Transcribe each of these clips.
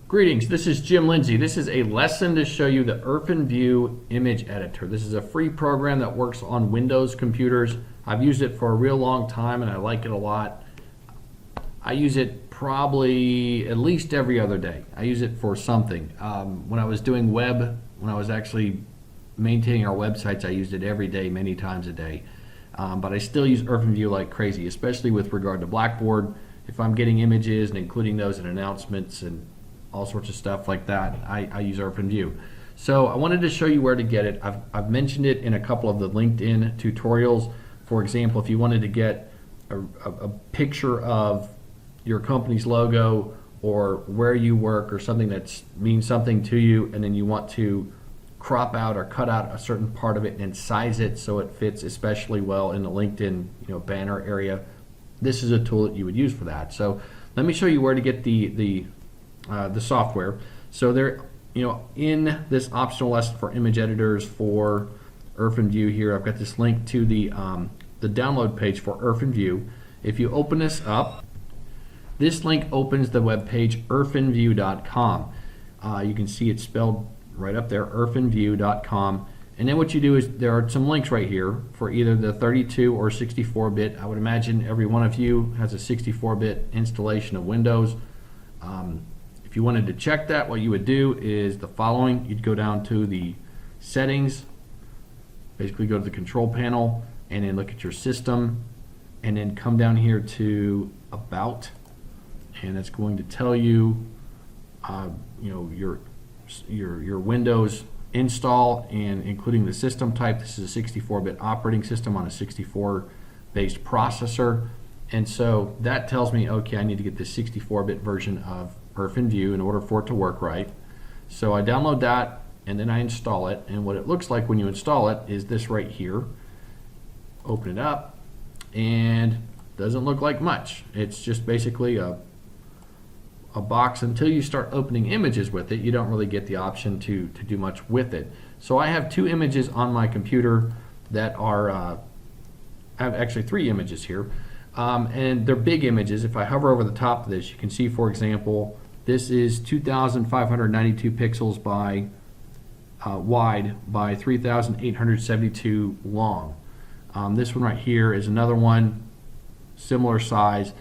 Greetings, this is Jim Lindsay. This is a lesson to show you the Irfanview image editor. This is a free program that works on Windows computers. I've used it for a real long time and I like it a lot. I use it probably at least every other day. I use it for something. When I was doing web, when I was actually maintaining our websites, I used it every day, many times a day. But I still use Irfanview like crazy, especially with regard to Blackboard. If I'm getting images and including those in announcements and all sorts of stuff like that, I use Irfanview. So I wanted to show you where to get it. I've mentioned it in a couple of the LinkedIn tutorials. For example, if you wanted to get a picture of your company's logo or where you work or something that means something to you, and then you want to crop out or cut out a certain part of it and size it so it fits especially well in the LinkedIn banner area, this is a tool that you would use for that. So let me show you where to get the software. So there, in this optional lesson for image editors for Irfanview here, I've got this link to the download page for Irfanview. If you open this up, this link opens the web page irfanview.com. You can see it spelled right up there, irfanview.com. And then what you do is there are some links right here for either the 32 or 64-bit. I would imagine every one of you has a 64-bit installation of Windows. If you wanted to check that, what you would do is the following. You'd go down to the settings, basically go to the control panel, and then look at your system, and then come down here to About, and it's going to tell you, your Windows install, and including the system type. This is a 64-bit operating system on a 64-based processor, and so that tells me, okay, I need to get the 64-bit version of Irfanview in order for it to work right. So I download that and then I install it, and what it looks like when you install it is this right here. Open it up, and doesn't look like much. It's just basically a box. Until you start opening images with it, you don't really get the option to do much with it. So I have two images on my computer that are, I have actually three images here, and they're big images. If I hover over the top of this, you can see, for example, this is 2,592 pixels by wide by 3,872 long. This one right here is another one, similar size,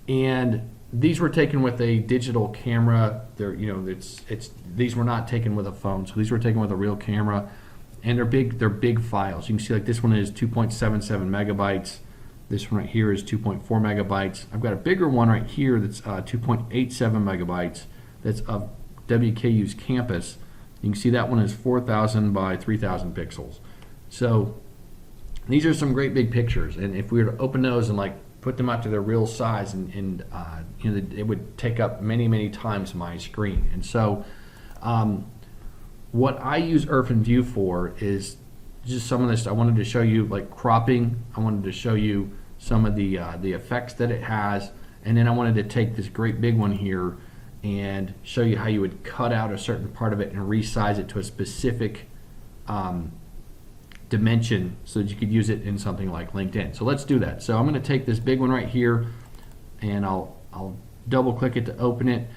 and these were taken with a digital camera. They're, these were not taken with a phone, so these were taken with a real camera, and they're big files. You can see like this one is 2.77 megabytes. This one right here is 2.4 megabytes. I've got a bigger one right here that's 2.87 megabytes. That's of WKU's campus. You can see that one is 4,000 by 3,000 pixels. So these are some great big pictures, and if we were to open those and put them out to their real size, and it would take up many times my screen. And so what I use Irfanview for is just some of this. I wanted to show you cropping. I wanted to show you some of the effects that it has, and then I wanted to take this great big one here and show you how you would cut out a certain part of it and resize it to a specific dimension so that you could use it in something like LinkedIn. So let's do that. So I'm going to take this big one right here, and I'll double click it to open it.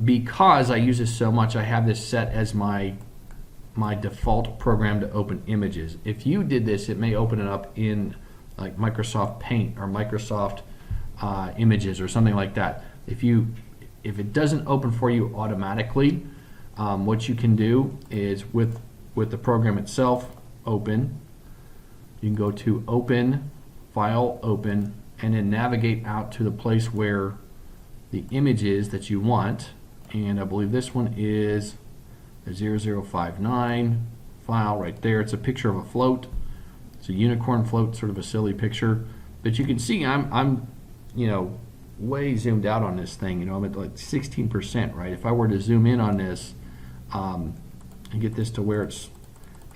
Because I use this so much, I have this set as my default program to open images. If you did this, it may open it up in like Microsoft Paint or Microsoft Images or something like that. If it doesn't open for you automatically, what you can do is with the program itself, open, you can go to Open, File, Open, and then navigate out to the place where the image is that you want, and I believe this one is a 0059 file right there. It's a picture of a float. It's a unicorn float, sort of a silly picture, but you can see I'm way zoomed out on this thing. I'm at like 16%, right? If I were to zoom in on this and get this to where it's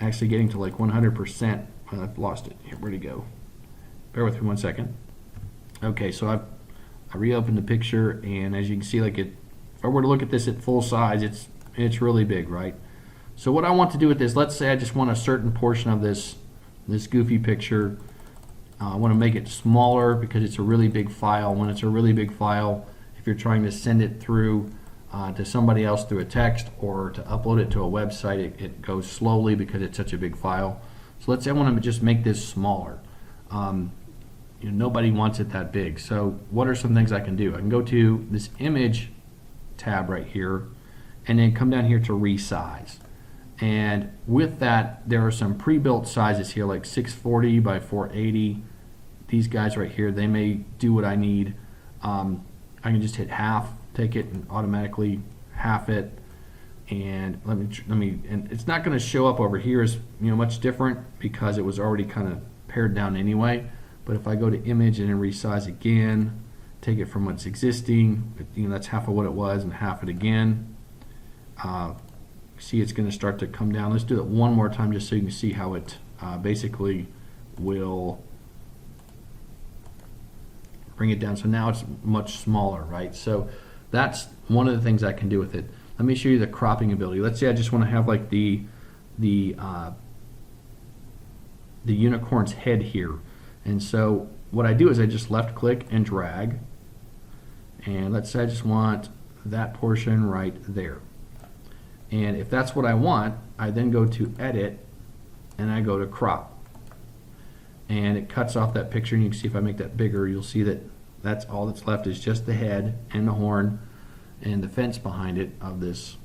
actually getting to like 100%, I've lost it. Here, where'd it go? Bear with me 1 second. Okay, so I reopened the picture, and as you can see, if I were to look at this at full size, it's really big, right? So what I want to do with this, let's say I just want a certain portion of this goofy picture. I want to make it smaller because it's a really big file. When it's a really big file, if you're trying to send it through to somebody else through a text or to upload it to a website, it goes slowly because it's such a big file. So let's say I want to just make this smaller. Nobody wants it that big. So what are some things I can do? I can go to this image tab right here and then come down here to resize. And with that, there are some pre-built sizes here like 640 by 480. These guys right here, they may do what I need. I can just hit half, take it and automatically half it. And let me, and it's not going to show up over here as much different because it was already kind of pared down anyway. But if I go to image and then resize again, take it from what's existing, that's half of what it was, and half it again. See, it's going to start to come down. Let's do it one more time just so you can see how it basically will bring it down. So now it's much smaller, right? So that's one of the things I can do with it. Let me show you the cropping ability. Let's say I just want to have like the unicorn's head here. And so what I do is I just left click and drag. And let's say I just want that portion right there. And if that's what I want, I then go to edit and I go to crop. And it cuts off that picture, and you can see if I make that bigger, you'll see that that's all that's left is just the head and the horn and the fence behind it of this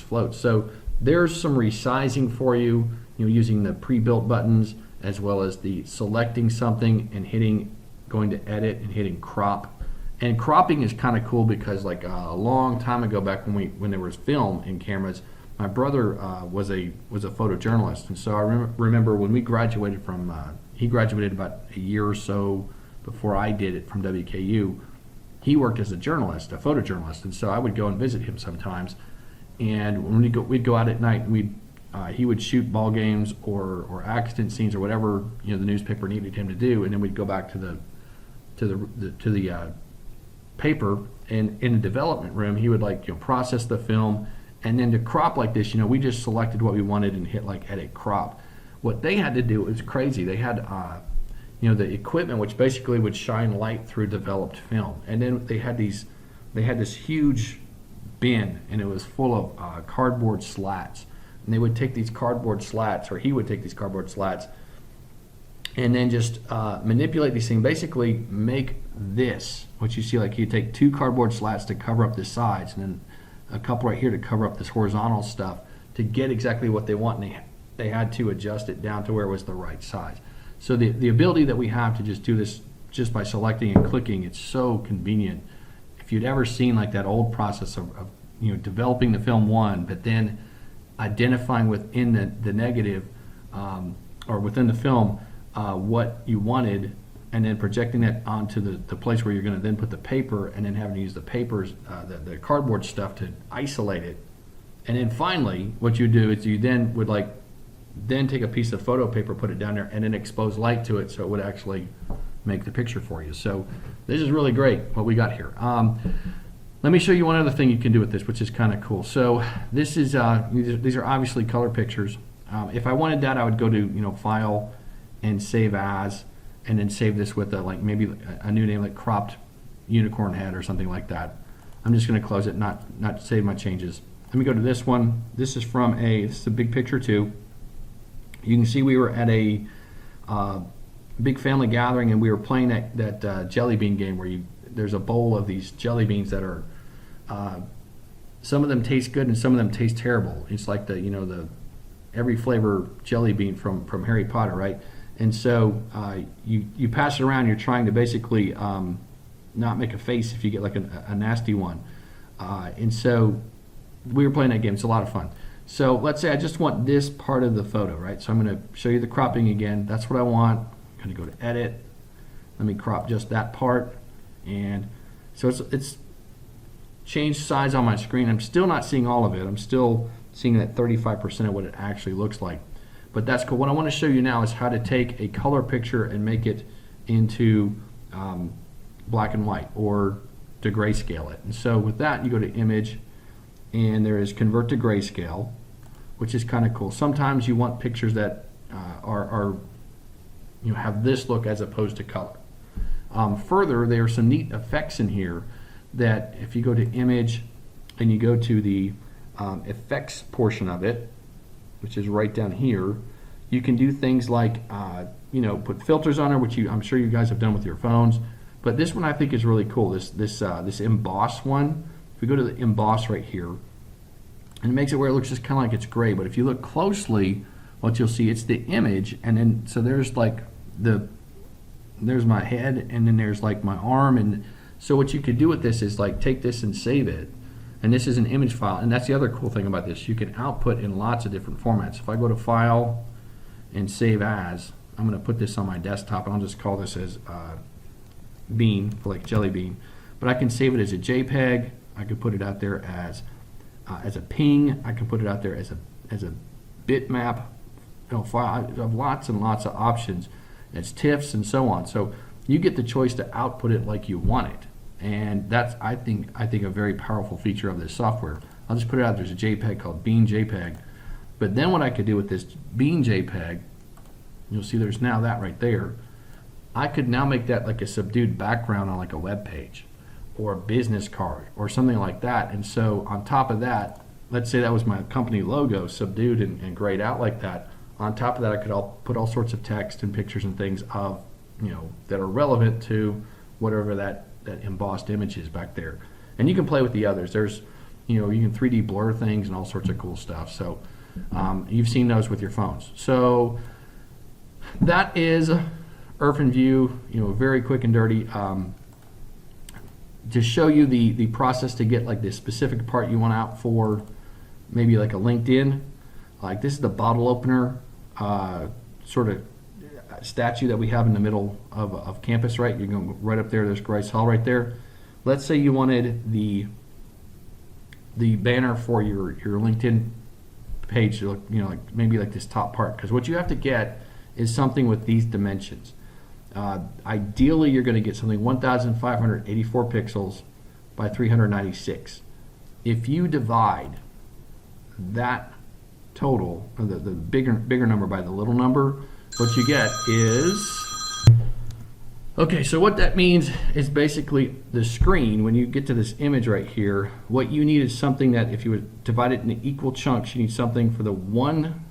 float. So there's some resizing for you, using the pre-built buttons as well as the selecting something and going to edit and hitting crop. And cropping is kind of cool because like a long time ago, back when there was film in cameras, my brother was a photojournalist, and so I remember when we graduated from he graduated about a year or so before I did it from WKU. He worked as a journalist, a photojournalist, and so I would go and visit him sometimes. And when we'd go out at night, and he would shoot ball games or accident scenes or whatever the newspaper needed him to do, and then we'd go back to the paper, and in the development room he would process the film, and then to crop like this, we just selected what we wanted and hit edit crop. What they had to do was crazy. They had the equipment which basically would shine light through developed film, and then they had this huge bin, and it was full of cardboard slats, and they would take these cardboard slats, or he would take these cardboard slats and then just manipulate these things, basically make this, what you see, like you take 2 cardboard slats to cover up the sides and then a couple right here to cover up this horizontal stuff to get exactly what they want, and they had to adjust it down to where it was the right size. So the ability that we have to just do this just by selecting and clicking, it's so convenient. If you'd ever seen like that old process of developing the film one, but then identifying within the negative or within the film what you wanted, and then projecting that onto the place where you're going to then put the paper, and then having to use the papers, the cardboard stuff to isolate it. And then finally, what you do is you then would then take a piece of photo paper, put it down there, and then expose light to it so it would actually make the picture for you. So this is really great what we got here. Let me show you one other thing you can do with this, which is kind of cool. So this is these are obviously color pictures. If I wanted that, I would go to File and Save As, and then save this with maybe a new name like Cropped Unicorn Head or something like that. I'm just going to close it, not save my changes. Let me go to this one. This is this is a big picture too. You can see we were at a big family gathering, and we were playing that jelly bean game where there's a bowl of these jelly beans that are some of them taste good and some of them taste terrible. It's like the every flavor jelly bean from Harry Potter, right? And so you pass it around. You're trying to basically not make a face if you get like a nasty one. And so we were playing that game. It's a lot of fun. So let's say I just want this part of the photo, right? So I'm going to show you the cropping again. That's what I want. I'm going to go to Edit. Let me crop just that part. And so it's changed size on my screen. I'm still not seeing all of it. I'm still seeing that 35% of what it actually looks like. But that's cool. What I want to show you now is how to take a color picture and make it into black and white, or to grayscale it. And so with that, you go to Image, and there is Convert to Grayscale, which is kind of cool. Sometimes you want pictures that have this look as opposed to color. Further, there are some neat effects in here that if you go to Image, and you go to the effects portion of it, which is right down here, you can do things like put filters on there, which I'm sure you guys have done with your phones. But this one I think is really cool. This emboss one. If we go to the emboss right here, and it makes it where it looks just kind of like it's gray. But if you look closely, what you'll see, it's the image, and then so there's like there's my head, and then there's like my arm, and so what you could do with this is like take this and save it. And this is an image file, and that's the other cool thing about this. You can output in lots of different formats. If I go to File and Save As, I'm going to put this on my desktop, and I'll just call this as Bean, for like Jelly Bean. But I can save it as a JPEG. I could put it out there as a ping. I can put it out there as a bitmap file. I have lots and lots of options. It's TIFFs and so on. So you get the choice to output it like you want it. And that's, I think a very powerful feature of this software. I'll just put it out. There's a JPEG called Bean JPEG. But then what I could do with this Bean JPEG, you'll see there's now that right there. I could now make that like a subdued background on like a web page or a business card or something like that. And so on top of that, let's say that was my company logo subdued and grayed out like that. On top of that, I could put all sorts of text and pictures and things of, that are relevant to whatever that embossed image is back there. And you can play with the others. There's, you can 3D blur things and all sorts of cool stuff. So you've seen those with your phones. So that is Irfanview, very quick and dirty. To show you the process to get like this specific part you want out for maybe like a LinkedIn. Like this is the bottle opener sort of statue that we have in the middle of campus, right? You can go right up there. There's Grace Hall right there. Let's say you wanted the banner for your LinkedIn page to look, like maybe like this top part, because what you have to get is something with these dimensions. Ideally, you're going to get something 1,584 pixels by 396. If you divide that total, or the bigger number by the little number, what you get is, okay, so what that means is basically the screen, when you get to this image right here, what you need is something that if you would divide it into equal chunks, you need something for the one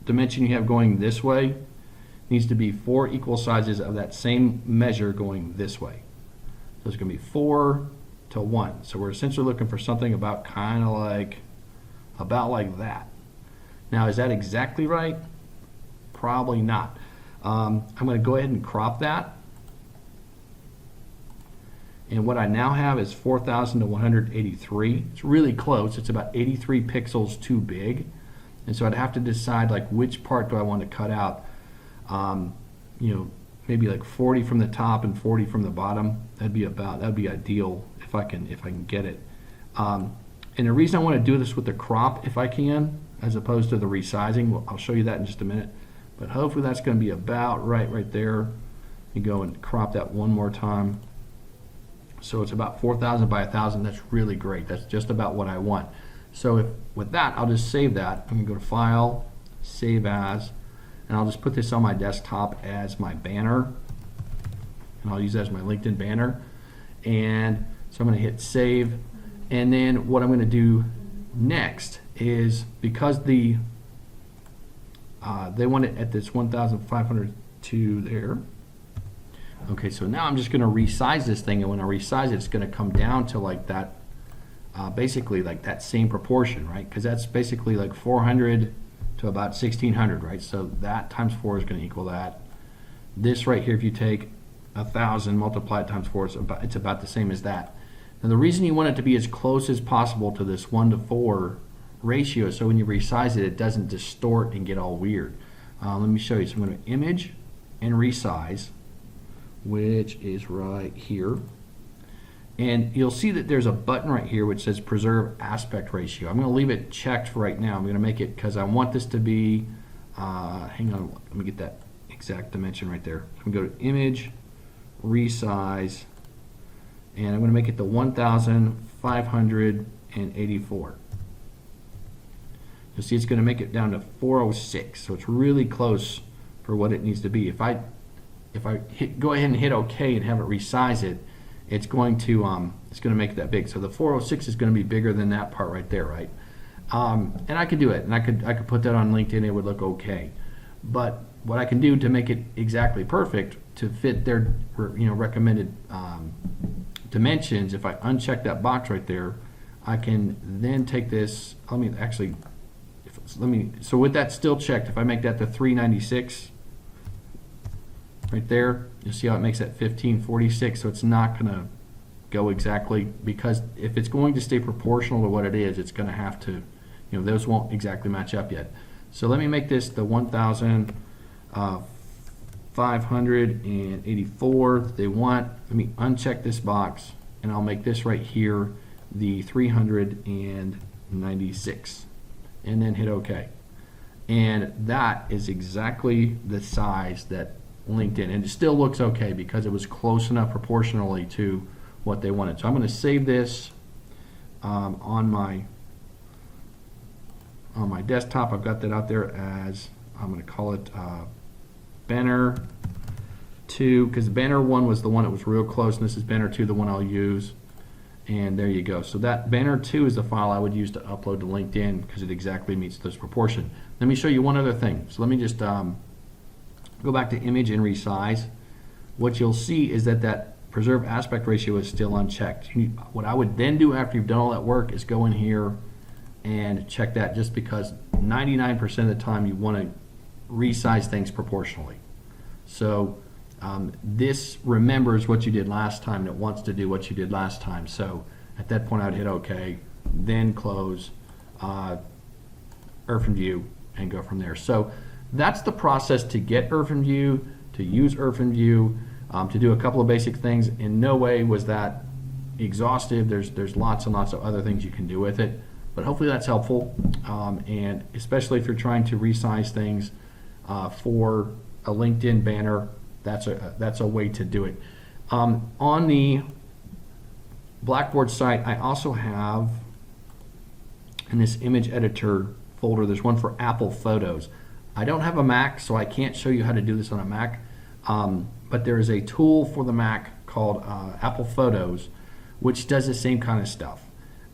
dimension you have going this way, needs to be 4 equal sizes of that same measure going this way. So it's going to be 4 to 1. So we're essentially looking for something about kind of like, about like that. Now, is that exactly right? Probably not. I'm going to go ahead and crop that. And what I now have is 4,000 to 183. It's really close. It's about 83 pixels too big. And so I'd have to decide like which part do I want to cut out. Maybe like 40 from the top and 40 from the bottom. That'd be ideal if I can get it. And the reason I want to do this with the crop, if I can, as opposed to the resizing, well, I'll show you that in just a minute. But hopefully that's going to be about right there. You go and crop that one more time. So it's about 4,000 by 1,000. That's really great. That's just about what I want. So with that, I'll just save that. I'm going to go to File, Save As, and I'll just put this on my desktop as my banner. And I'll use that as my LinkedIn banner. And so I'm going to hit Save. And then what I'm going to do next is, because they want it at this 1,502 there. Okay, so now I'm just going to resize this thing, and when I resize it, it's going to come down to like that, basically like that same proportion, right? Because that's basically like 400 to about 1,600, right? So that times 4 is going to equal that. This right here, if you take 1,000, multiply it times 4, it's about the same as that. Now the reason you want it to be as close as possible to this 1 to 4 ratio is so when you resize it, it doesn't distort and get all weird. Let me show you. So I'm going to Image and Resize, which is right here. And you'll see that there's a button right here which says Preserve Aspect Ratio. I'm going to leave it checked for right now. I'm going to make it, because I want this to be, hang on, let me get that exact dimension right there. So I'm going to go to Image, Resize, and I'm going to make it the 1,584. You'll see it's going to make it down to 406, so it's really close for what it needs to be. If I go ahead and hit OK and have it resize it, it's going to make it that big. So the 406 is going to be bigger than that part right there, right? And I could do it, and I could put that on LinkedIn. It would look okay. But what I can do to make it exactly perfect to fit their recommended dimensions, if I uncheck that box right there, I can then take this. So with that still checked, if I make that the 396 right there, you'll see how it makes that 1546. So it's not going to go exactly, because if it's going to stay proportional to what it is, it's going to have to, those won't exactly match up yet. So let me make this the 1584 they want. Let me uncheck this box, and I'll make this right here the 396, and then hit OK. And that is exactly the size that LinkedIn, and it still looks okay because it was close enough proportionally to what they wanted. So I'm going to save this on my desktop. I've got that out there as, I'm going to call it Banner 2, because Banner 1 was the one that was real close, and this is Banner 2, the one I'll use. And there you go. So that Banner 2 is the file I would use to upload to LinkedIn because it exactly meets this proportion. Let me show you one other thing. So let me just go back to Image and Resize. What you'll see is that preserve aspect ratio is still unchecked. What I would then do after you've done all that work is go in here and check that, just because 99% of the time you want to resize things proportionally. So this remembers what you did last time, and it wants to do what you did last time. So at that point I would hit OK, then close Irfanview and go from there. So that's the process to get Irfanview, to use Irfanview, to do a couple of basic things. In no way was that exhaustive. There's lots and lots of other things you can do with it, but hopefully that's helpful, and especially if you're trying to resize things for a LinkedIn banner, that's a way to do it. On the Blackboard site, I also have in this image editor folder, there's one for Apple Photos. I don't have a Mac, so I can't show you how to do this on a Mac, but there is a tool for the Mac called Apple Photos, which does the same kind of stuff.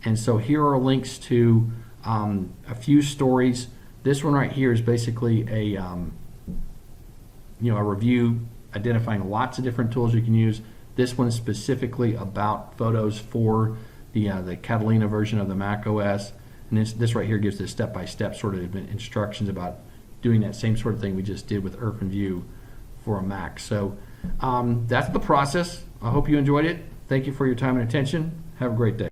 And so here are links to a few stories. This one right here is basically a review identifying lots of different tools you can use. This one is specifically about photos for the Catalina version of the Mac OS. And this right here gives the step-by-step sort of instructions about doing that same sort of thing we just did with Irfanview for a Mac. So that's the process. I hope you enjoyed it. Thank you for your time and attention. Have a great day.